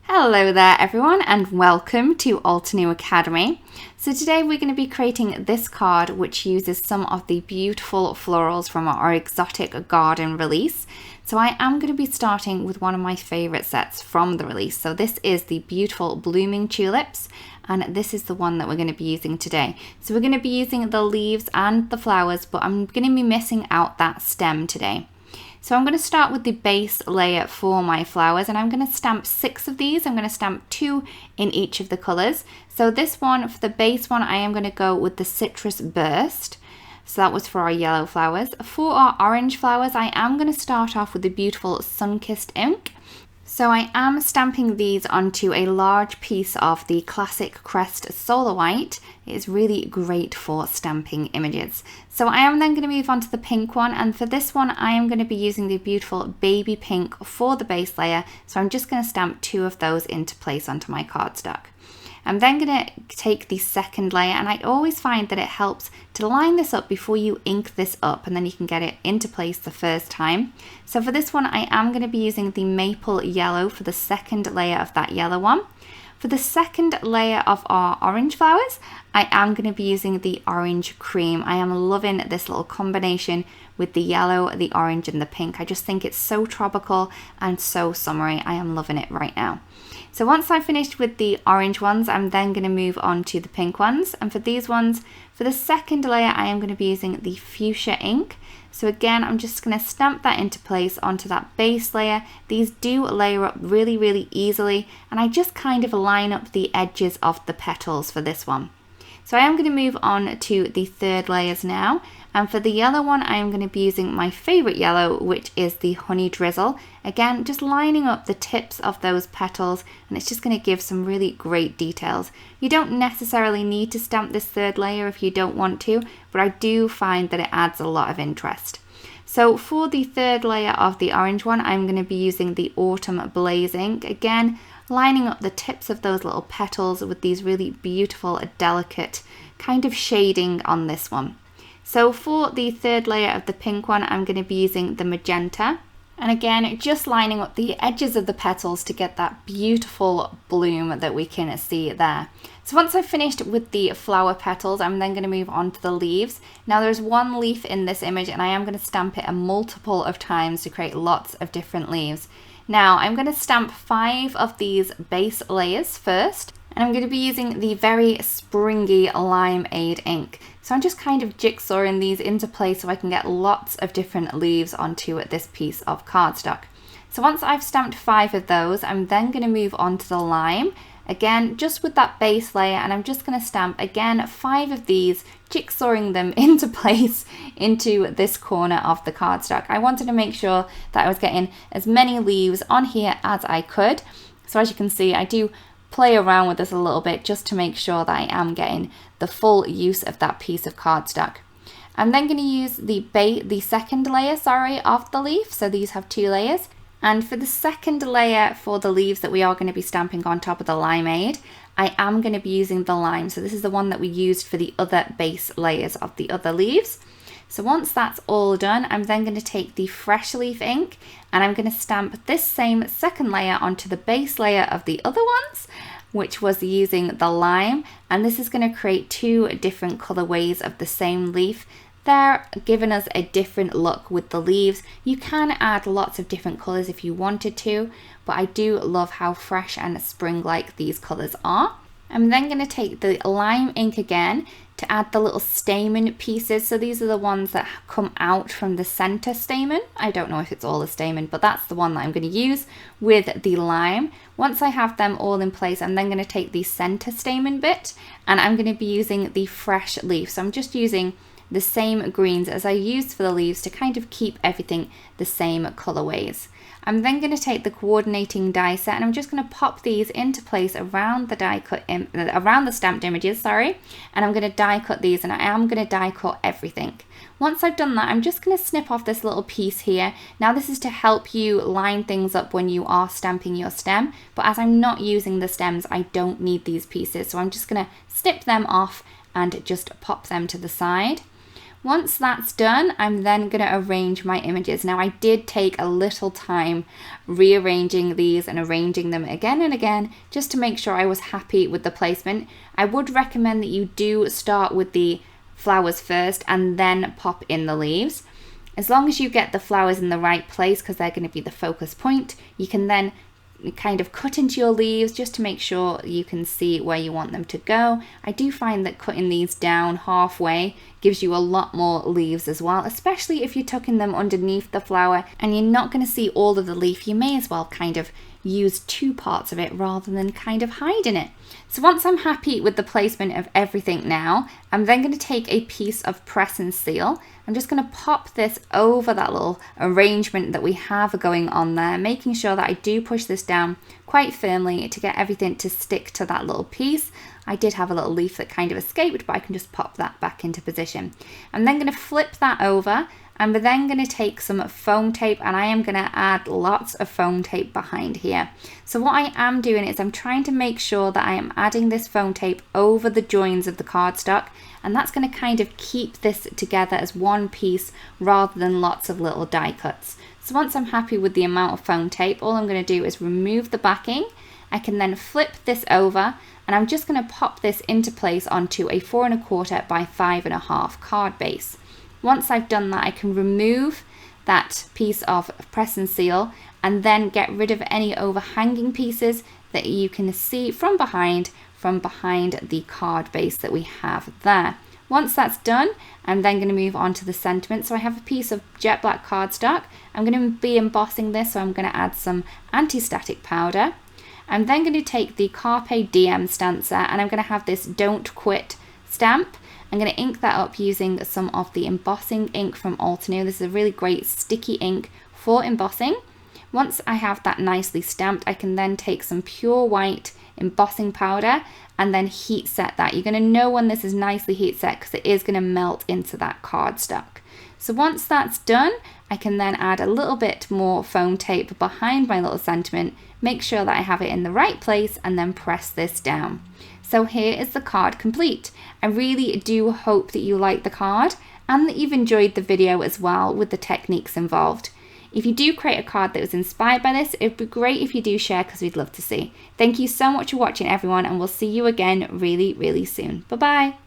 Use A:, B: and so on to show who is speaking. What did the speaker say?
A: Hello there everyone and welcome to Altenew Academy. So today we're going to be creating this card which uses some of the beautiful florals from our exotic garden release. So I am going to be starting with one of my favourite sets from the release. So this is the beautiful blooming tulips and this is the one that we're going to be using today. So we're going to be using the leaves and the flowers, but I'm going to be missing out that stem today. So I'm going to start with the base layer for my flowers and I'm going to stamp 6 of these. I'm going to stamp 2 in each of the colours. So this one, for the base one, I am going to go with the Citrus Burst. So that was for our yellow flowers. For our orange flowers, I am going to start off with the beautiful Sun-Kissed ink. So I am stamping these onto a large piece of the classic Crest Solar White. It is really great for stamping images. So I am then going to move on to the pink one, and for this one I am going to be using the beautiful baby pink for the base layer. So I'm just going to stamp 2 of those into place onto my cardstock. I'm then going to take the second layer, and I always find that it helps to line this up before you ink this up, and then you can get it into place the first time. So for this one I am going to be using the maple yellow for the second layer of that yellow one. For the second layer of our orange flowers, I am going to be using the orange cream. I am loving this little combination with the yellow, the orange and the pink. I just think it's so tropical and so summery. I am loving it right now. So once I've finished with the orange ones, I'm then going to move on to the pink ones. And for these ones, for the second layer, I am going to be using the fuchsia ink. So again, I'm just going to stamp that into place onto that base layer. These do layer up really, really easily. And I just kind of line up the edges of the petals for this one. So I am going to move on to the third layers now. And for the yellow one, I am going to be using my favourite yellow, which is the Honey Drizzle. Again, just lining up the tips of those petals, and it's just going to give some really great details. You don't necessarily need to stamp this third layer if you don't want to, but I do find that it adds a lot of interest. So for the third layer of the orange one, I'm going to be using the Autumn Blaze ink. Again, lining up the tips of those little petals with these really beautiful, delicate kind of shading on this one. So for the third layer of the pink one, I'm going to be using the magenta. And again, just lining up the edges of the petals to get that beautiful bloom that we can see there. So once I've finished with the flower petals, I'm then going to move on to the leaves. Now there's one leaf in this image and I am going to stamp it a multiple of times to create lots of different leaves. Now I'm going to stamp 5 of these base layers first. And I'm going to be using the very springy Limeade ink. So I'm just kind of jigsawing these into place so I can get lots of different leaves onto this piece of cardstock. So once I've stamped 5 of those, I'm then going to move on to the lime. Again, just with that base layer, and I'm just going to stamp again 5 of these, jigsawing them into place into this corner of the cardstock. I wanted to make sure that I was getting as many leaves on here as I could. So as you can see, I do play around with this a little bit just to make sure that I am getting the full use of that piece of cardstock. I'm then going to use the second layer, of the leaf. So these have 2 layers. And for the second layer for the leaves that we are going to be stamping on top of the Limeade, I am going to be using the lime. So this is the one that we used for the other base layers of the other leaves. So once that's all done, I'm then going to take the fresh leaf ink and I'm going to stamp this same second layer onto the base layer of the other ones, which was using the lime. And this is going to create 2 different colorways of the same leaf. They're giving us a different look with the leaves. You can add lots of different colors if you wanted to, but I do love how fresh and spring-like these colors are. I'm then going to take the lime ink again to add the little stamen pieces. So these are the ones that come out from the center stamen. I don't know if it's all a stamen, but that's the one that I'm going to use with the lime. Once I have them all in place, I'm then going to take the center stamen bit and I'm going to be using the fresh leaf. So I'm just using the same greens as I used for the leaves to kind of keep everything the same colorways. I'm then going to take the coordinating die set and I'm just going to pop these into place around the around the stamped images, and I'm going to die cut these, and I am going to die cut everything. Once I've done that, I'm just going to snip off this little piece here. Now this is to help you line things up when you are stamping your stem, but as I'm not using the stems, I don't need these pieces, so I'm just going to snip them off and just pop them to the side. Once that's done, I'm then going to arrange my images. Now I did take a little time rearranging these and arranging them again and again just to make sure I was happy with the placement. I would recommend that you do start with the flowers first and then pop in the leaves. As long as you get the flowers in the right place, because they're going to be the focus point, you can then kind of cut into your leaves just to make sure you can see where you want them to go. I do find that cutting these down halfway gives you a lot more leaves as well, especially if you're tucking them underneath the flower and you're not going to see all of the leaf. You may as well kind of use two parts of it rather than kind of hiding it. So once I'm happy with the placement of everything now, I'm then going to take a piece of press and seal. I'm just going to pop this over that little arrangement that we have going on there, making sure that I do push this down quite firmly to get everything to stick to that little piece. I did have a little leaf that kind of escaped, but I can just pop that back into position. I'm then going to flip that over, and we're then going to take some foam tape, and I am going to add lots of foam tape behind here. So what I am doing is I'm trying to make sure that I am adding this foam tape over the joins of the cardstock, and that's going to kind of keep this together as one piece rather than lots of little die cuts. So once I'm happy with the amount of foam tape, all I'm going to do is remove the backing. I can then flip this over, and I'm just going to pop this into place onto a 4 1/4 by 5 1/2 card base. Once I've done that, I can remove that piece of press and seal and then get rid of any overhanging pieces that you can see from behind the card base that we have there. Once that's done, I'm then going to move on to the sentiment. So I have a piece of jet black cardstock. I'm going to be embossing this, so I'm going to add some anti-static powder. I'm then going to take the Carpe Diem stanza, and I'm going to have this Don't Quit stamp. I'm going to ink that up using some of the embossing ink from Altenew. This is a really great sticky ink for embossing. Once I have that nicely stamped, I can then take some pure white embossing powder and then heat set that. You're going to know when this is nicely heat set because it is going to melt into that cardstock. So once that's done, I can then add a little bit more foam tape behind my little sentiment, make sure that I have it in the right place, and then press this down. So here is the card complete. I really do hope that you like the card and that you've enjoyed the video as well with the techniques involved. If you do create a card that was inspired by this, it'd be great if you do share because we'd love to see. Thank you so much for watching everyone, and we'll see you again really, really soon. Bye bye.